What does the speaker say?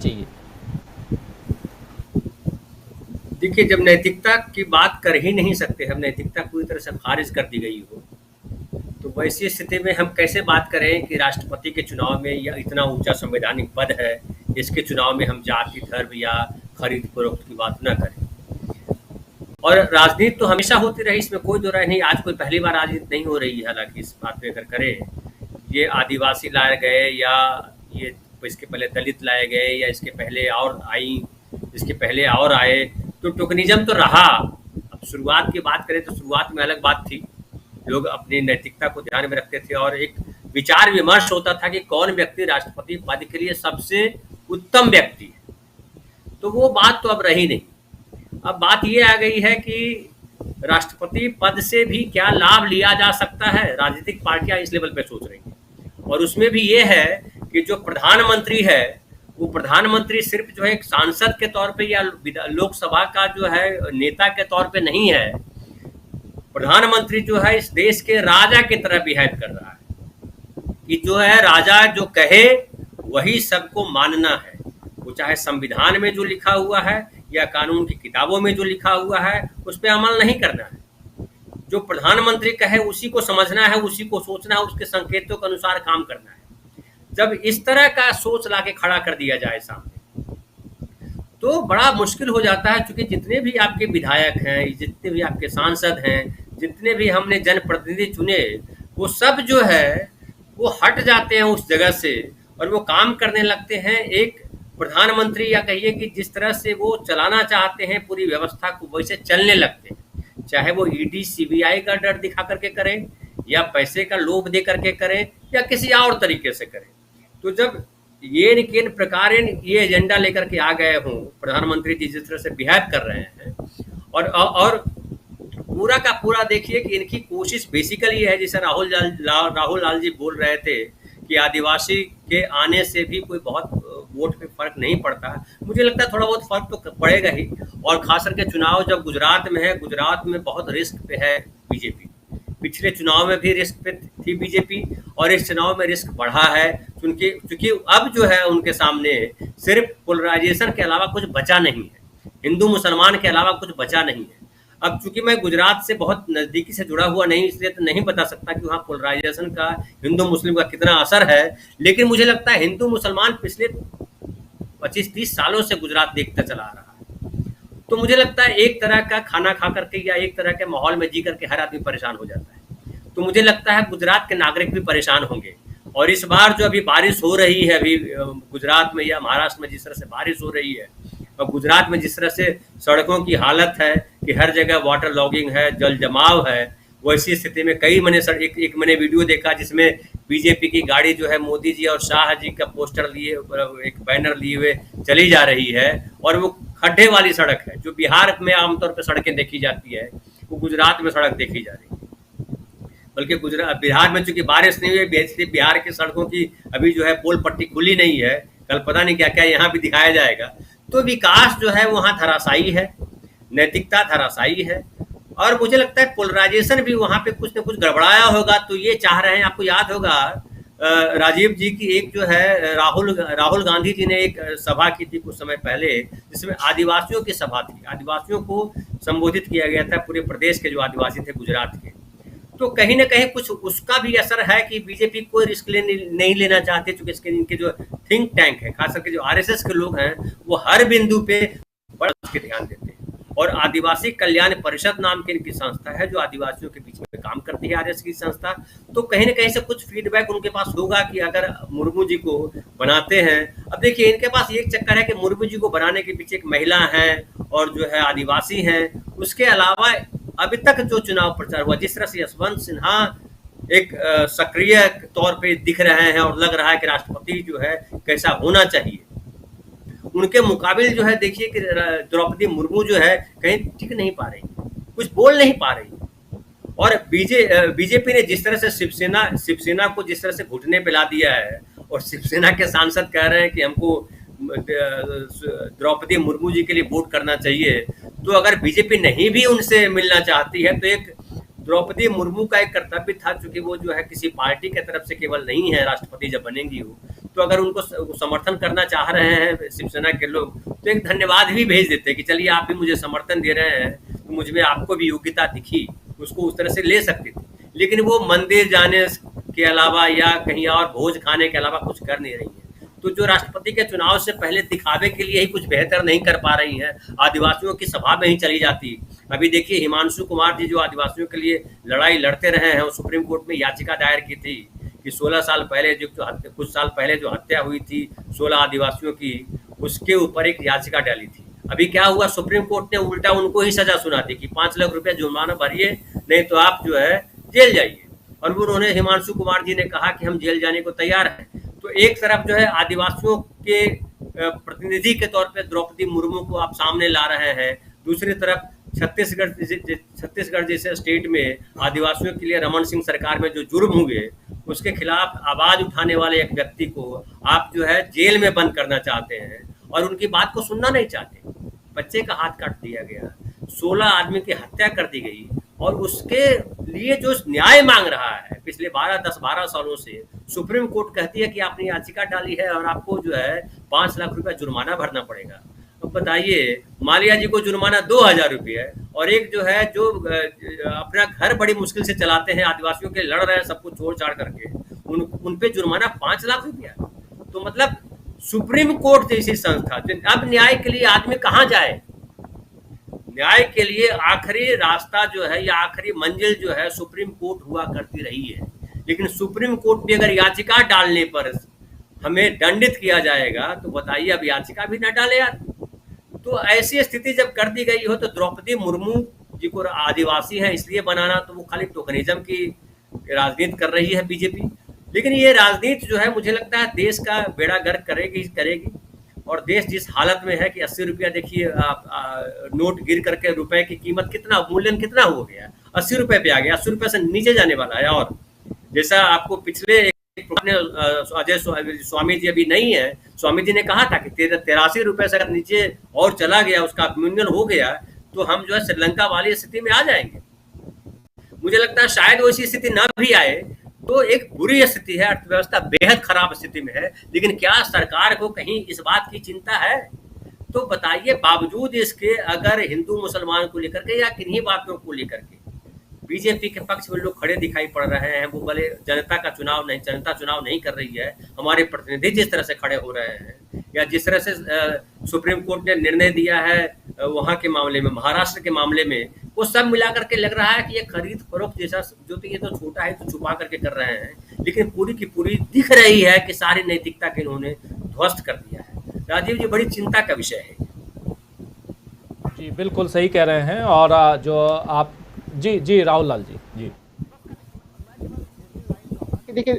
चाहिए। देखिए, जब नैतिकता की बात कर ही नहीं सकते, हम नैतिकता पूरी तरह से खारिज कर दी गई हो, तो वैसी स्थिति में हम कैसे बात करें कि राष्ट्रपति के चुनाव में या इतना ऊंचा संवैधानिक पद है, इसके चुनाव में हम जाति धर्म या खरीद फरोख्त की बात न करें। और राजनीति तो हमेशा होती रही, इसमें कोई दो राय नहीं। आज कोई पहली बार राजनीति नहीं हो रही है। हालांकि इस बात पे अगर करें, ये आदिवासी लाए गए या ये इसके पहले दलित लाए गए या इसके पहले और आई, इसके पहले और आए, तो टोकनिज्म तो रहा। अब शुरुआत की बात करें तो शुरुआत में अलग बात थी। लोग अपनी नैतिकता को ध्यान में रखते थे और एक विचार विमर्श होता था कि कौन व्यक्ति राष्ट्रपति पद के लिए सबसे उत्तम व्यक्ति है। तो वो बात तो अब रही नहीं। अब बात ये आ गई है कि राष्ट्रपति पद से भी क्या लाभ लिया जा सकता है, राजनीतिक पार्टियां इस लेवल पे सोच रही हैं। और उसमें भी ये है कि जो प्रधानमंत्री है, वो प्रधानमंत्री सिर्फ जो है एक सांसद के तौर पे या लोकसभा का जो है नेता के तौर पे नहीं है। प्रधानमंत्री जो है इस देश के राजा की तरह बिहेव कर रहा है कि जो है राजा जो कहे वही सबको मानना है। वो चाहे संविधान में जो लिखा हुआ है या कानून की किताबों में जो लिखा हुआ है उस पर अमल नहीं करना है। जो प्रधानमंत्री कहे उसी को समझना है, उसी को सोचना है, उसके संकेतों के अनुसार काम करना है। जब इस तरह का सोच लाके खड़ा कर दिया जाए सामने, तो बड़ा मुश्किल हो जाता है। क्योंकि जितने भी आपके विधायक हैं, जितने भी आपके सांसद हैं, जितने भी हमने जनप्रतिनिधि चुने, वो सब जो है वो हट जाते हैं उस जगह से और वो काम करने लगते हैं एक प्रधानमंत्री या कहिए कि जिस तरह से वो चलाना चाहते हैं पूरी व्यवस्था को, वैसे चलने लगते हैं। चाहे वो ईडी सीबीआई का डर दिखा करके करें या पैसे का लोभ दे करके करें या किसी और तरीके से करें। तो जब ये किन प्रकार ये एजेंडा लेकर के आ गए हों, प्रधानमंत्री जी जिस तरह से बिहेव कर रहे हैं, और पूरा का पूरा देखिए कि इनकी कोशिश बेसिकली है, जैसे राहुल लाल जी बोल रहे थे कि आदिवासी के आने से भी कोई बहुत वोट पे फर्क नहीं पड़ता। मुझे लगता है थोड़ा बहुत फर्क तो पड़ेगा ही। और खास करके चुनाव जब गुजरात में है, गुजरात में बहुत रिस्क पे है बीजेपी। पिछले चुनाव में भी रिस्क पे थी बीजेपी और इस चुनाव में रिस्क बढ़ा है, क्योंकि अब जो है उनके सामने सिर्फ पोलराइजेशन के अलावा कुछ बचा नहीं है, हिंदू मुसलमान के अलावा कुछ बचा नहीं है। अब चूंकि मैं गुजरात से बहुत नज़दीकी से जुड़ा हुआ नहीं, इसलिए तो नहीं बता सकता कि वहाँ पोलराइजेशन का हिंदू मुस्लिम का कितना असर है। लेकिन मुझे लगता है हिंदू मुसलमान पिछले 25-30 सालों से गुजरात देखता चला आ रहा है। तो मुझे लगता है एक तरह का खाना खा करके या एक तरह के माहौल में जी करके हर आदमी परेशान हो जाता है। तो मुझे लगता है गुजरात के नागरिक भी परेशान होंगे। और इस बार जो अभी बारिश हो रही है, अभी गुजरात में या महाराष्ट्र में जिस तरह से बारिश हो रही है, और गुजरात में जिस तरह से सड़कों की हालत है कि हर जगह वाटर लॉगिंग है, जल जमाव है, वैसी स्थिति में कई मैंने एक मैंने वीडियो देखा जिसमें बीजेपी की गाड़ी जो है मोदी जी और शाह जी का पोस्टर लिए, एक बैनर लिए हुए चली जा रही है। और वो खड्डे वाली सड़क है, जो बिहार में आमतौर पर सड़कें देखी जाती है, वो गुजरात में सड़क देखी जा रही है। बल्कि गुजरात बिहार में चूंकि बारिश नहीं हुई, इसलिए बिहार की सड़कों की अभी जो है पोल पट्टी खुली नहीं है। कल पता नहीं क्या क्या यहाँ भी दिखाया जाएगा। तो विकास जो है वहाँ धराशायी है, नैतिकता धराशायी है। और मुझे लगता है पोलराइजेशन भी वहाँ पे कुछ न कुछ गड़बड़ाया होगा। तो ये चाह रहे हैं, आपको याद होगा राजीव जी की एक जो है राहुल गांधी जी ने एक सभा की थी कुछ समय पहले, जिसमें आदिवासियों की सभा थी। आदिवासियों को संबोधित किया गया था, पूरे प्रदेश के जो आदिवासी थे गुजरात के। तो कहीं ना कहीं कुछ उसका भी असर है कि बीजेपी कोई रिस्क नहीं लेना चाहते, क्योंकि इसके इनके जो थिंक टैंक है, खास करके जो आरएसएस के लोग हैं, वो हर बिंदु पे बड़ा ध्यान देते हैं। और आदिवासी कल्याण परिषद नाम की इनकी संस्था है जो आदिवासियों के बीच में काम करती है, आरएसएस की संस्था। तो कहीं ना कहीं से कुछ फीडबैक उनके पास होगा कि अगर मुर्मू जी को बनाते हैं। अब देखिए, इनके पास एक चक्कर है कि मुर्मू जी को बनाने के पीछे एक महिला है और जो है आदिवासी हैं। उसके अलावा अभी तक जो चुनाव प्रचार हुआ, जिस तरह से यशवंत सिन्हा एक सक्रिय तौर पे दिख रहे हैं और लग रहा है कि राष्ट्रपति जो है कैसा होना चाहिए, उनके मुकाबिल जो है देखिए कि द्रौपदी मुर्मू जो है कहीं टिक नहीं पा रही, कुछ बोल नहीं पा रही। और बीजेपी ने जिस तरह से शिवसेना को जिस तरह से घुटने पे ला दिया है, और शिवसेना के सांसद कह रहे हैं कि हमको द्रौपदी मुर्मू जी के लिए वोट करना चाहिए। तो अगर बीजेपी नहीं भी उनसे मिलना चाहती है, तो एक द्रौपदी मुर्मू का एक कर्तव्य था, चूंकि वो जो है किसी पार्टी की तरफ से केवल नहीं है, राष्ट्रपति जब बनेंगी वो, तो अगर उनको समर्थन करना चाह रहे हैं शिवसेना के लोग, तो एक धन्यवाद भी भेज देते कि चलिए आप भी मुझे समर्थन दे रहे हैं, तो मुझ में आपको भी योग्यता दिखी, उसको उस तरह से ले सकते थे। लेकिन वो मंदिर जाने के अलावा या कहीं और भोज खाने के अलावा कुछ कर नहीं रही है। तो जो राष्ट्रपति के चुनाव से पहले दिखावे के लिए ही कुछ बेहतर नहीं कर पा रही हैं, आदिवासियों की सभा में ही चली जाती। अभी देखिए हिमांशु कुमार जी जो आदिवासियों के लिए लड़ाई लड़ते रहे हैं, वो सुप्रीम कोर्ट में याचिका दायर की थी कि 16 साल पहले जो कुछ साल पहले जो हत्या हुई थी 16 आदिवासियों की, उसके ऊपर एक याचिका डाली थी। अभी क्या हुआ, सुप्रीम कोर्ट ने उल्टा उनको ही सजा सुना दी कि 5 लाख रुपया जुर्माना भरिए, नहीं तो आप जो है जेल जाइए। और उन्होंने हिमांशु कुमार जी ने कहा कि हम जेल जाने को तैयार हैं। तो एक तरफ जो है आदिवासियों के प्रतिनिधि के तौर पे द्रौपदी मुर्मू को आप सामने ला रहे हैं, दूसरी तरफ छत्तीसगढ़ जैसे स्टेट में आदिवासियों के लिए रमन सिंह सरकार में जो जुर्म हुए, उसके खिलाफ आवाज उठाने वाले एक व्यक्ति को आप जो है जेल में बंद करना चाहते हैं और उनकी बात को सुनना नहीं चाहते। बच्चे का हाथ काट दिया गया, 16 आदमी की हत्या कर दी गई और उसके लिए जो न्याय मांग रहा है पिछले 10-12 सालों से, सुप्रीम कोर्ट कहती है कि आपने याचिका डाली है और आपको जो है 5 लाख रुपया जुर्माना भरना पड़ेगा। तो बताइए, मालिया जी को जुर्माना 2000 रुपये है और एक जो है जो अपना घर बड़ी मुश्किल से चलाते हैं, आदिवासियों के लड़ रहे हैं सब कुछ छोड़ छाड़ करके, उन पे जुर्माना 5 लाख रुपया। तो मतलब सुप्रीम कोर्ट जैसी संस्था, अब न्याय के लिए आदमी कहाँ जाए? न्याय के लिए आखिरी रास्ता जो है या आखिरी मंजिल जो है सुप्रीम कोर्ट हुआ करती रही है। लेकिन सुप्रीम कोर्ट भी अगर याचिका डालने पर हमें दंडित किया जाएगा, तो बताइए अब याचिका भी ना डाले यार। तो ऐसी स्थिति जब कर दी गई हो, तो द्रौपदी मुर्मू जी को आदिवासी है इसलिए बनाना, तो वो खाली टोकनिज्म की राजनीति कर रही है बीजेपी। लेकिन ये राजनीति जो है मुझे लगता है देश का बेड़ा गर्क करेगी। और देश जिस हालत में है कि 80 रुपया, देखिए नोट गिर करके रुपए की कीमत कितना, मूल्यन कितना हो गया, 80 रुपए पे आ गया, 80 रुपए से नीचे जाने वाला है। और जैसा आपको पिछले अजय स्वामी जी अभी नहीं है, स्वामी जी ने कहा था कि 83 रुपए से अगर नीचे और चला गया, उसका मूल्यन हो गया, तो हम जो है श्रीलंका वाली स्थिति में आ जाएंगे। मुझे लगता है शायद वैसी स्थिति न भी आए, तो एक बुरी स्थिति है, अर्थव्यवस्था बेहद खराब स्थिति में है। लेकिन क्या सरकार को कहीं इस बात की चिंता है? तो बताइए, बावजूद इसके अगर हिंदू मुसलमान को लेकर के या किन्हीं बातों को लेकर के बीजेपी के पक्ष में लोग खड़े दिखाई पड़ रहे हैं, वो भले जनता चुनाव नहीं कर रही है, हमारे प्रतिनिधि जिस तरह से खड़े हो रहे हैं या जिस तरह से सुप्रीम कोर्ट ने निर्णय दिया है वहां के मामले में, महाराष्ट्र के मामले में, वो सब मिला करके लग रहा है कि ये खरीद फरोख्त जैसा, जो तो ये तो छोटा है तो छुपा करके कर रहे हैं, लेकिन पूरी की पूरी दिख रही है कि सारी नैतिकता के इन्होंने ध्वस्त कर दिया है। राजीव जी, बड़ी चिंता का विषय है। जी बिल्कुल सही कह रहे हैं। और जो आप जी राहुल लाल जी, जी देखिए